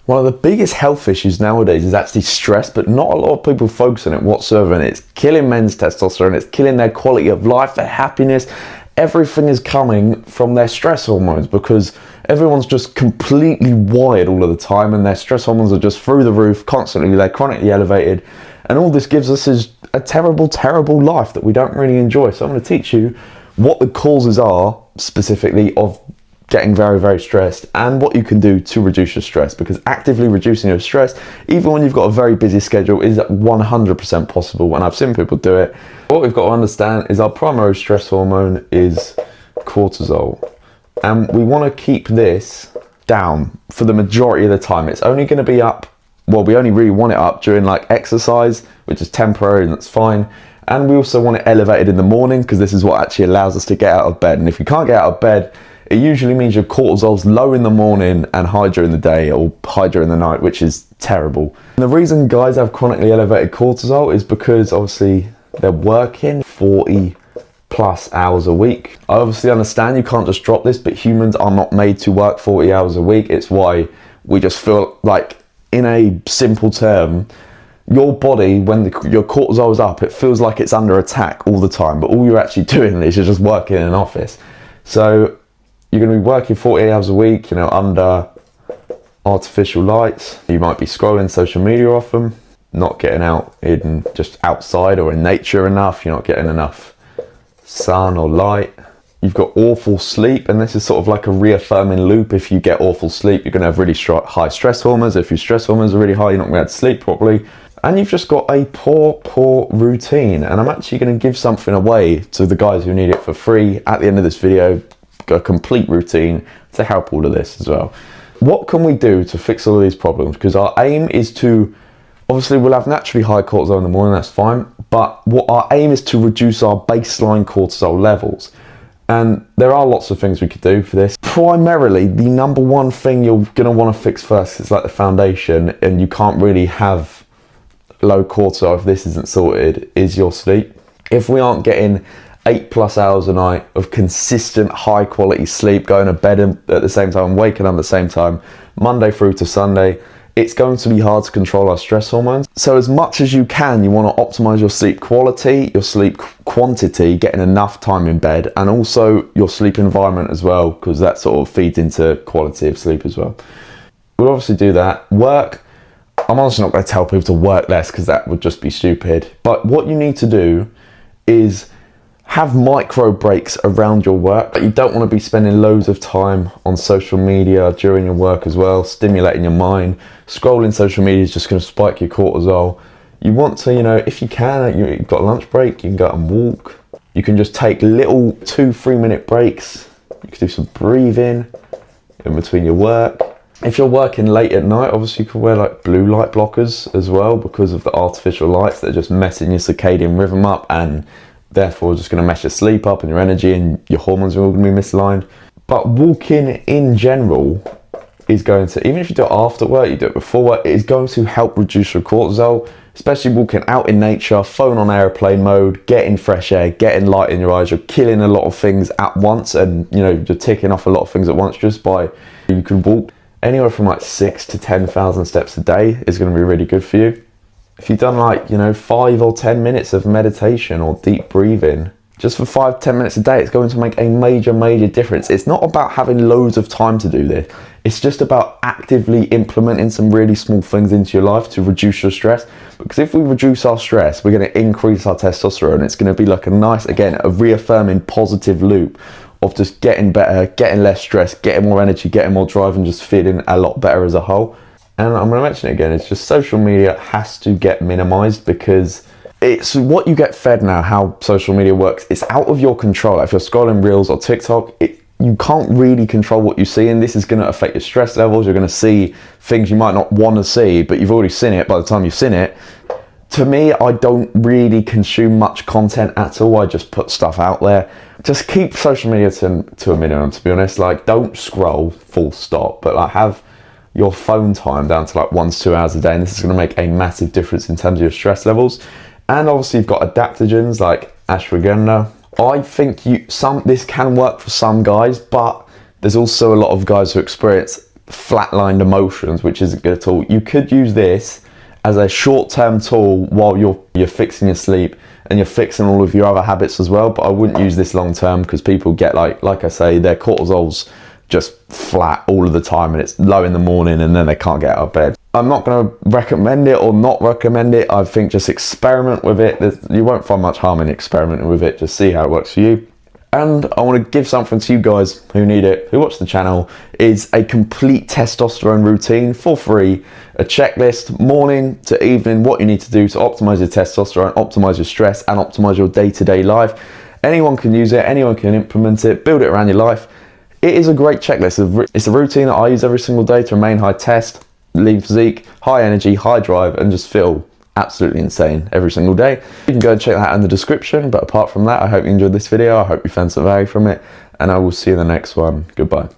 One of the biggest health issues nowadays is actually stress, but not a lot of people focus on it whatsoever, and it's killing men's testosterone, it's killing their quality of life, their happiness. Everything is coming from their stress hormones because everyone's just completely wired all of the time, and their stress hormones are just through the roof constantly, they're chronically elevated, and all this gives us is a terrible, terrible life that we don't really enjoy. So I'm going to teach you what the causes are specifically of getting very, very stressed and what you can do to reduce your stress, because actively reducing your stress, even when you've got a very busy schedule, is 100% possible, and I've seen people do it. What we've got to understand is our primary stress hormone is cortisol, and we want to keep this down for the majority of the time. It's only going to be up, well, we only really want it up during like exercise, which is temporary and that's fine. And we also want it elevated in the morning because this is what actually allows us to get out of bed. And if you can't get out of bed, it usually means your cortisol's low in the morning and high during the day, or high during the night, which is terrible. And the reason guys have chronically elevated cortisol is because obviously they're working 40 plus hours a week. I obviously understand you can't just drop this, but humans are not made to work 40 hours a week. It's why we just feel like, in a simple term, your body, when your cortisol is up, it feels like it's under attack all the time, but all you're actually doing is you're just working in an office. So you're going to be working 40 hours a week, you know, under artificial lights. You might be scrolling social media often, not getting out in just outside or in nature enough. You're not getting enough sun or light. You've got awful sleep, and this is sort of like a reaffirming loop. If you get awful sleep, you're going to have really high stress hormones. If your stress hormones are really high, you're not going to be able to sleep properly. And you've just got a poor routine. And I'm actually going to give something away to the guys who need it for free at the end of this video, a complete routine to help all of this as well. What can we do to fix all of these problems? Because our aim is to, obviously we'll have naturally high cortisol in the morning, that's fine. But what our aim is to reduce our baseline cortisol levels. And there are lots of things we could do for this. Primarily, the number one thing you're going to want to fix first is like the foundation, and you can't really have low cortisol if this isn't sorted, is your sleep. If we aren't getting 8+ hours a night of consistent high quality sleep, going to bed at the same time, waking up at the same time, Monday through to Sunday, it's going to be hard to control our stress hormones. So as much as you can, you want to optimize your sleep quality, your sleep quantity, getting enough time in bed, and also your sleep environment as well, because that sort of feeds into quality of sleep as well. We'll obviously do that. Work, I'm honestly not going to tell people to work less because that would just be stupid. But what you need to do is have micro breaks around your work. But you don't want to be spending loads of time on social media during your work as well, stimulating your mind. Scrolling social media is just going to spike your cortisol. You want to, you know, if you can, you've got a lunch break, you can go out and walk. You can just take little 2-3 minute breaks. You can do some breathing in between your work. If you're working late at night, obviously you can wear like blue light blockers as well, because of the artificial lights that are just messing your circadian rhythm up, and therefore just going to mess your sleep up and your energy, and your hormones are all going to be misaligned. But walking in general is going to, even if you do it after work, you do it before work, it is going to help reduce your cortisol, especially walking out in nature, phone on airplane mode, getting fresh air, getting light in your eyes. You're killing a lot of things at once, and you know, you're ticking off a lot of things at once just by, you can walk anywhere from like 6,000 to 10,000 steps a day is going to be really good for you. If you've done like, you know, 5 or 10 minutes of meditation or deep breathing, just for 5-10 minutes a day, it's going to make a major difference. It's not about having loads of time to do this. It's just about actively implementing some really small things into your life to reduce your stress. Because if we reduce our stress, we're going to increase our testosterone. It's going to be like a nice, again, a reaffirming positive loop of just getting better, getting less stress, getting more energy, getting more drive, and just feeling a lot better as a whole. And I'm going to mention it again, it's just social media has to get minimized, because it's what you get fed now, how social media works. It's out of your control. If you're scrolling Reels or TikTok, you can't really control what you see, and this is going to affect your stress levels. You're going to see things you might not want to see, but you've already seen it by the time you've seen it. To me, I don't really consume much content at all. I just put stuff out there. Just keep social media to a minimum, to be honest. Like, don't scroll full stop, but like have your phone time down to like 1 to 2 hours a day, and this is going to make a massive difference in terms of your stress levels. And obviously you've got adaptogens like ashwagandha. I think this can work for some guys, but there's also a lot of guys who experience flatlined emotions, which isn't good at all. You could use this as a short-term tool while you're fixing your sleep and you're fixing all of your other habits as well, but I wouldn't use this long-term, because people get like I say, their cortisol's just flat all of the time and it's low in the morning and then they can't get out of bed. I'm not going to recommend it or not recommend it. I think just experiment with it. You won't find much harm in experimenting with it. Just see how it works for you. And I want to give something to you guys who need it, who watch the channel, is a complete testosterone routine for free. A checklist, morning to evening, what you need to do to optimize your testosterone, optimize your stress, and optimize your day-to-day life. Anyone can use it, anyone can implement it, build it around your life. It is a great checklist. It's a routine that I use every single day to remain high test, lean physique, high energy, high drive, and just feel absolutely insane every single day. You can go and check that out in the description, but apart from that, I hope you enjoyed this video. I hope you found some value from it, and I will see you in the next one. Goodbye.